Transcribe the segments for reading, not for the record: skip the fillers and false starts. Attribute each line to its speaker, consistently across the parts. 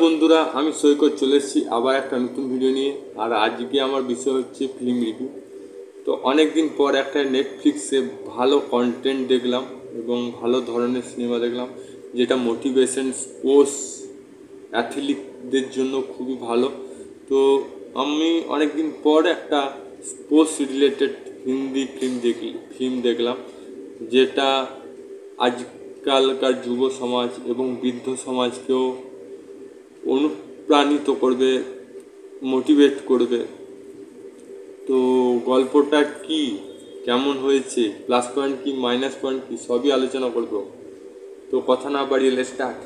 Speaker 1: বন্ধুরা, আমি সৈকত চলে এসেছি আবার একটা নতুন ভিডিও নিয়ে। আর আজকে আমার বিষয় হচ্ছে ফিল্ম রিভিউ। তো অনেক দিন পর একটা নেটফ্লিক্সে ভালো কন্টেন্ট দেখলাম এবং ভালো ধরনের সিনেমা দেখলাম, যেটা মোটিভেশন, স্পোর্টস, অ্যাথলিটদের জন্য খুবই ভালো। তো আমি অনেক দিন পর একটা স্পোর্টস রিলেটেড হিন্দি ফিল্ম দেখলাম, যেটা আজকালকার যুব সমাজ এবং বৃদ্ধ সমাজকেও অনুপ্রাণিত করবে, মোটিভেট করবে। তো গল্পটা কি, কেমন হয়েছে, প্লাস পয়েন্ট কি, মাইনাস পয়েন্ট কি, সবই আলোচনা করব। তো কথা না বাড়িয়ে স্টার্ট।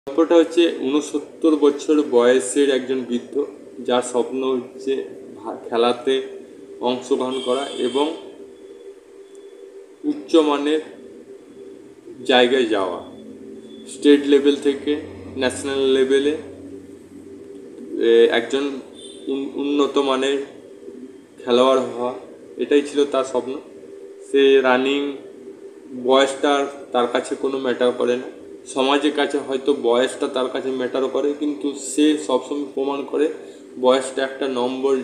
Speaker 1: গল্পটা হচ্ছে 69 বছর বয়সের একজন বৃদ্ধ, যার স্বপ্ন হচ্ছে খেলাতে অংশগ্রহণ করা এবং উচ্চমানের জায়গায় যাওয়া, স্টেট লেভেল থেকে ন্যাশনাল লেভেলে একজন উন্নত মানের খেলোয়াড় হওয়া, এটাই ছিল তার স্বপ্ন। সে রানিং, বয়সটা তার কাছে কোনো ম্যাটার করে না। সমাজের কাছে হয়তো বয়সটা তার কাছে ম্যাটার করে, কিন্তু সে সবসময় প্রমাণ করে বয়সটা একটা নম্বর,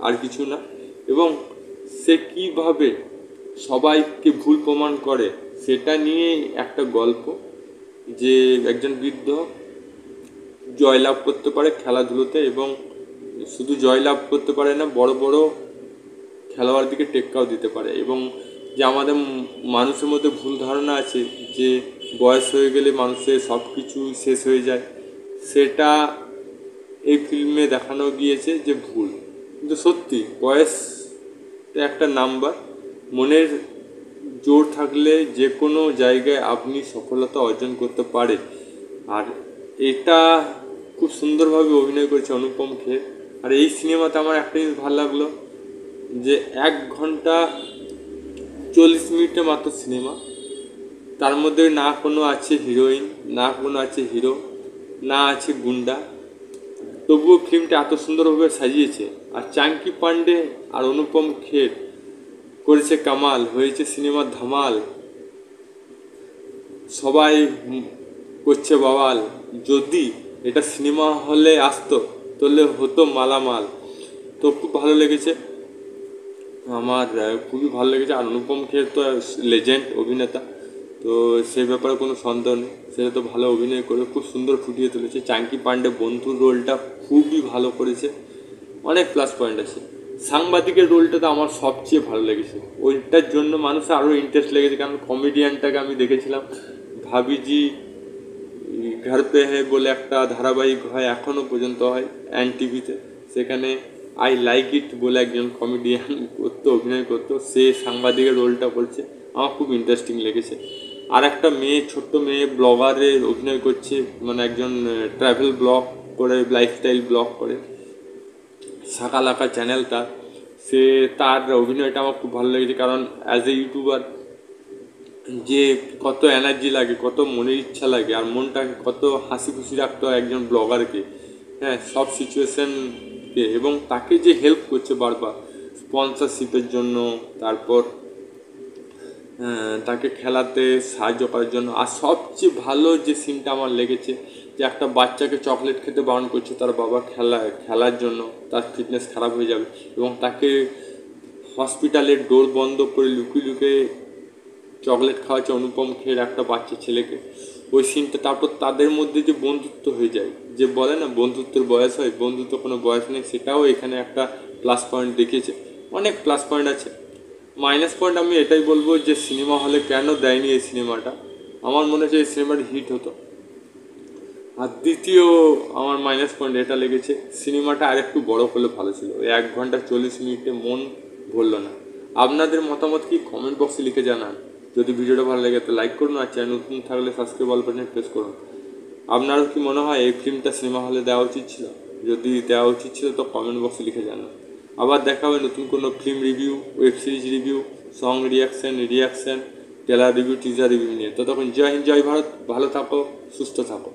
Speaker 1: আর কিছু না। এবং সে কীভাবে সবাইকে ভুল প্রমাণ করে সেটা নিয়ে একটা গল্প, যে একজন বৃদ্ধ জয়লাভ করতে পারে খেলাধুলোতে, এবং শুধু জয়লাভ করতে পারে না, বড় বড় খেলোয়াড়দিকে টেক্কাও দিতে পারে। এবং যে আমাদের মানুষের মধ্যে ভুল ধারণা আছে যে বয়স হয়ে গেলে মানুষের সব কিছু শেষ হয়ে যায়, সেটা এই ফিল্মে দেখানো গিয়েছে যে ভুল। কিন্তু সত্যি বয়স একটা নাম্বার, মনের জোর থাকলে যে কোনো জায়গায় আপনি সফলতা অর্জন করতে পারেন। আর এটা খুব সুন্দরভাবে অভিনয় করেছে অনুপম খের। আর এই সিনেমাতে আমার একটা জিনিস ভালো লাগলো, যে 1 ঘন্টা 40 মিনিটে মাত্র সিনেমা, তার মধ্যে না কোনো আছে হিরোইন, না কোনো আছে হিরো, না আছে গুন্ডা, তবুও ফিল্মটা এত সুন্দরভাবে সাজিয়েছে। আর চাঙ্কি পান্ডে আর অনুপম খের করেছে কামাল, হয়েছে সিনেমার ধামাল, সবাই করছে বাওয়াল। যদি এটা সিনেমা হলে আসতো তাহলে হতো মালামাল। তো খুব ভালো লেগেছে আমার, খুবই ভালো লেগেছে। আর অনুপম খের তো লেজেন্ড অভিনেতা, তো সে ব্যাপারে কোনো সন্দেহ নেই, সেটা তো ভালো অভিনয় করে খুব সুন্দর ফুটিয়ে তুলেছে। চাঙ্কি পান্ডে বন্ধুর রোলটা খুবই ভালো করেছে, অনেক প্লাস পয়েন্ট আছে। সাংবাদিকের রোলটা তো আমার সবচেয়ে ভালো লেগেছে, ওইটার জন্য মানুষের আরও ইন্টারেস্ট লেগেছে, কারণ কমেডিয়ানটাকে আমি দেখেছিলাম ভাবিজি ঘর পে হে বলে একটা ধারাবাহিক হয়, এখনও পর্যন্ত হয় এন টিভিতে, সেখানে আই লাইক ইট বলে একজন কমেডিয়ান করতো, অভিনয় করতো, সে সাংবাদিকের রোলটা করছে, আমার খুব ইন্টারেস্টিং লেগেছে। আর একটা মেয়ে, ছোট্ট মেয়ে ব্লগারের অভিনয় করছে, মানে একজন ট্রাভেল ব্লগ করে, লাইফস্টাইল ব্লগ করে, সাকালাকা চ্যানেলটা, সে তার অভিনয়টা আমার খুব ভালো লেগেছে। কারণ অ্যাজ এ ইউটিউবার যে কত এনার্জি লাগে, কত মনের ইচ্ছা লাগে, আর মনটাকে কত হাসি খুশি রাখতে হয় একজন ব্লগারকে, হ্যাঁ, সব সিচুয়েশানকে, এবং তাকে যে হেল্প করছে বারবার স্পন্সরশিপের জন্য, তারপর তাকে খেলাতে সাহায্য করার জন্য। আর সবচেয়ে ভালো যে সিনটা আমার লেগেছে, যে একটা বাচ্চাকে চকলেট খেতে বারণ করছে তার বাবা খেলার জন্য, তার ফিটনেস খারাপ হয়ে যাবে, এবং তাকে হসপিটালের ডোর বন্ধ করে লুকিয়ে লুকিয়ে চকলেট খাওয়াচ্ছে অনুপম খের একটা বাচ্চা ছেলেকে। ওই সিনটা, তারপর তাদের মধ্যে যে বন্ধুত্ব হয়ে যায়, যে বলে না বন্ধুত্বের বয়স হয়, বন্ধুত্ব কোনো বয়স নেই, সেটাও এখানে একটা প্লাস পয়েন্ট দেখিয়েছে। অনেক প্লাস পয়েন্ট আছে। মাইনাস পয়েন্ট আমি এটাই বলবো, যে সিনেমা হলে কেন দেয়নি এই সিনেমাটা, আমার মনে হচ্ছে এই সিনেমাটা হিট হতো। আর দ্বিতীয় আমার মাইনাস পয়েন্ট এটা লেগেছে, সিনেমাটা আর একটু বড় করলে ভালো ছিল, ওই 1 ঘন্টা 40 মিনিটে মন ভরলো না। আপনাদের মতামত কি কমেন্ট বক্সে লিখে জানান। যদি ভিডিওটা ভালো লাগে তো লাইক করুন, আর চ্যানেল নতুন থাকলে সাবস্ক্রাইব বাটনে প্রেস করুন। আপনারও কি মনে হয় এই ফিল্মটা সিনেমা হলে দেওয়া উচিত ছিল? যদি দেওয়া উচিত ছিল তো কমেন্ট বক্সে লিখে জানান। আবার দেখা হবে নতুন কোনো film review, web series review, song reaction, trailer review, teaser review নিয়ে। ততক্ষণ জয় হিন্দ, জয় ভারত, ভালো থাকো, সুস্থ থাকো।